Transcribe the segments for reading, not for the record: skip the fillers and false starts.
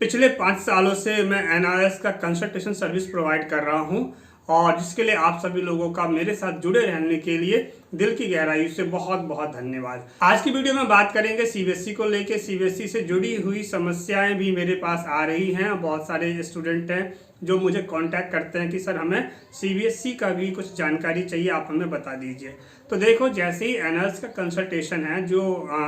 पिछले 5 सालों से मैं एनआरएस का कंसल्टेशन सर्विस प्रोवाइड कर रहा हूं और जिसके लिए आप सभी लोगों का मेरे साथ जुड़े रहने के लिए दिल की गहराई से बहुत बहुत धन्यवाद। आज की वीडियो में बात करेंगे सीबीएसई को लेके। सीबीएसई से जुड़ी हुई समस्याएं भी मेरे पास आ रही हैं। बहुत सारे स्टूडेंट हैं जो मुझे कांटेक्ट करते हैं कि सर हमें सीबीएसई का भी कुछ जानकारी चाहिए, आप हमें बता दीजिए। तो देखो, जैसे ही एनआरएस का कंसल्टेशन है जो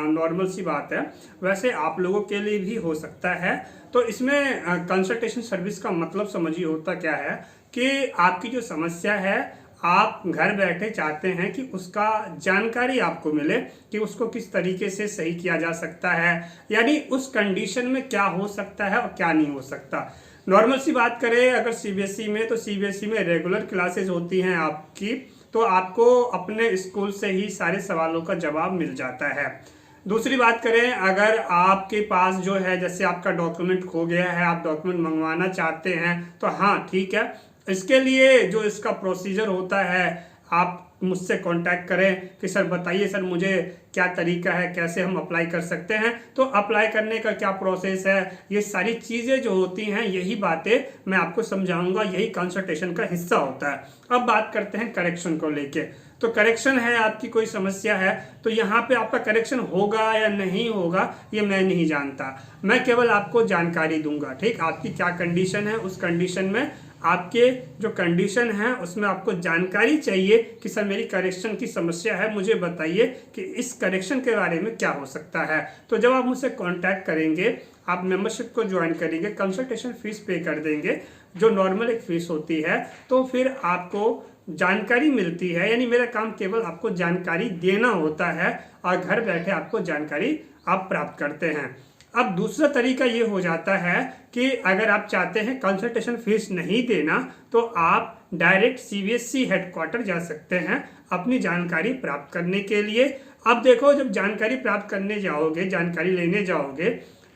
नॉर्मल सी बात है, वैसे आप लोगों के लिए भी हो सकता है। तो इसमें कंसल्टेशन सर्विस का मतलब समझिए होता क्या है कि आपकी जो समस्या है आप घर बैठे चाहते हैं कि उसका जानकारी आपको मिले कि उसको किस तरीके से सही किया जा सकता है, यानी उस कंडीशन में क्या हो सकता है और क्या नहीं हो सकता। नॉर्मल सी बात करें अगर सीबीएसई में, तो सीबीएसई में रेगुलर क्लासेस होती हैं आपकी, तो आपको अपने स्कूल से ही सारे सवालों का जवाब मिल जाता है। दूसरी बात करें, अगर आपके पास जो है जैसे आपका डॉक्यूमेंट खो गया है, आप डॉक्यूमेंट मंगवाना चाहते हैं, तो हाँ ठीक है, इसके लिए जो इसका प्रोसीजर होता है आप मुझसे कांटेक्ट करें कि सर बताइए सर मुझे क्या तरीका है, कैसे हम अप्लाई कर सकते हैं। तो अप्लाई करने का क्या प्रोसेस है, ये सारी चीज़ें जो होती हैं यही बातें मैं आपको समझाऊंगा, यही कंसल्टेशन का हिस्सा होता है। अब बात करते हैं करेक्शन को लेके। तो करेक्शन है, आपकी कोई समस्या है तो यहाँ पे आपका करेक्शन होगा या नहीं होगा ये मैं नहीं जानता, मैं केवल आपको जानकारी दूंगा। ठीक, आपकी क्या कंडीशन है, उस कंडीशन में आपके जो कंडीशन है उसमें आपको जानकारी चाहिए कि सर मेरी करेक्शन की समस्या है, मुझे बताइए कि इस करेक्शन के बारे में क्या हो सकता है। तो जब आप मुझसे कांटेक्ट करेंगे, आप मेंबरशिप को ज्वाइन करेंगे, कंसल्टेशन फीस पे कर देंगे जो नॉर्मल एक फीस होती है, तो फिर आपको जानकारी मिलती है। यानी मेरा काम केवल आपको जानकारी देना होता है और घर बैठे आपको जानकारी आप प्राप्त करते हैं। अब दूसरा तरीका ये हो जाता है कि अगर आप चाहते हैं कंसल्टेशन फीस नहीं देना तो आप डायरेक्ट सीबीएसई हेडक्वार्टर जा सकते हैं अपनी जानकारी प्राप्त करने के लिए। अब देखो, जब जानकारी प्राप्त करने जाओगे, जानकारी लेने जाओगे,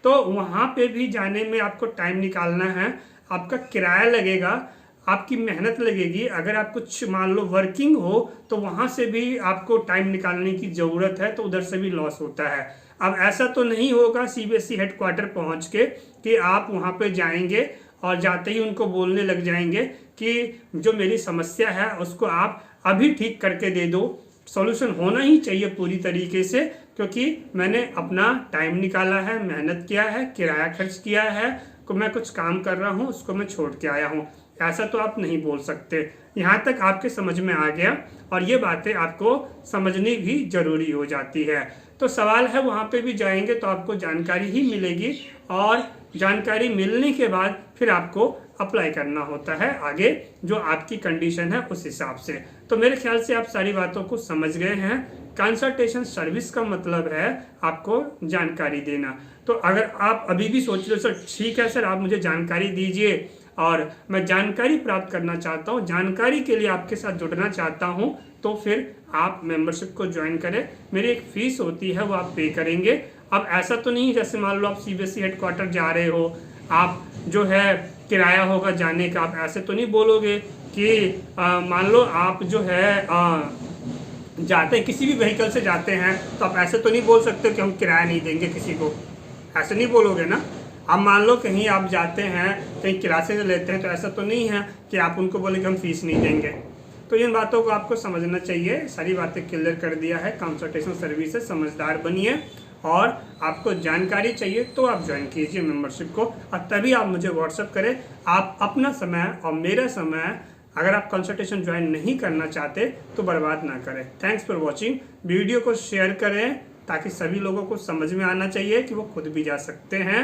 तो वहाँ पे भी जाने में आपको टाइम निकालना है, आपका किराया लगेगा, आपकी मेहनत लगेगी। अगर आप कुछ मान लो वर्किंग हो तो वहाँ से भी आपको टाइम निकालने की ज़रूरत है, तो उधर से भी लॉस होता है। अब ऐसा तो नहीं होगा सीबीएसई हेडक्वार्टर पहुँच के कि आप वहाँ पे जाएंगे और जाते ही उनको बोलने लग जाएंगे कि जो मेरी समस्या है उसको आप अभी ठीक करके दे दो। सॉल्यूशन होना ही चाहिए पूरी तरीके से, क्योंकि मैंने अपना टाइम निकाला है, मेहनत किया है, किराया खर्च किया है, तो मैं कुछ काम कर रहा हूँ उसको मैं छोड़ के आया हूँ। ऐसा तो आप नहीं बोल सकते। यहाँ तक आपके समझ में आ गया और ये बातें आपको समझनी भी जरूरी हो जाती है। तो सवाल है, वहाँ पे भी जाएंगे तो आपको जानकारी ही मिलेगी और जानकारी मिलने के बाद फिर आपको अप्लाई करना होता है आगे जो आपकी कंडीशन है उस हिसाब से। तो मेरे ख्याल से आप सारी बातों को समझ गए हैं। कंसल्टेशन सर्विस का मतलब है आपको जानकारी देना। तो अगर आप अभी भी सोच रहे हो सर ठीक है सर आप मुझे जानकारी दीजिए और मैं जानकारी प्राप्त करना चाहता हूँ, जानकारी के लिए आपके साथ जुड़ना चाहता हूँ, तो फिर आप मेंबरशिप को ज्वाइन करें। मेरी एक फ़ीस होती है वो आप पे करेंगे। अब ऐसा तो नहीं जैसे मान लो आप सीबीएसई हेडक्वार्टर जा रहे हो, आप जो है किराया होगा जाने का, आप ऐसे तो नहीं बोलोगे कि मान लो आप जो है जाते हैं किसी भी व्हीकल से जाते हैं, तो आप ऐसे तो नहीं बोल सकते कि हम किराया नहीं देंगे किसी को, ऐसे नहीं बोलोगे ना। अब मान लो कहीं आप जाते हैं, कहीं क्लासेस लेते हैं, तो ऐसा तो नहीं है कि आप उनको बोले कि हम फीस नहीं देंगे। तो इन बातों को आपको समझना चाहिए। सारी बातें क्लियर कर दिया है। कंसल्टेशन सर्विस से समझदार बनिए और आपको जानकारी चाहिए तो आप ज्वाइन कीजिए मेंबरशिप को और तभी आप मुझे व्हाट्सएप करें। आप अपना समय और मेरा समय अगर आप कंसल्टेशन ज्वाइन नहीं करना चाहते तो बर्बाद ना करें। Thanks for watching. वीडियो को शेयर करें ताकि सभी लोगों को समझ में आना चाहिए कि वो खुद भी जा सकते हैं।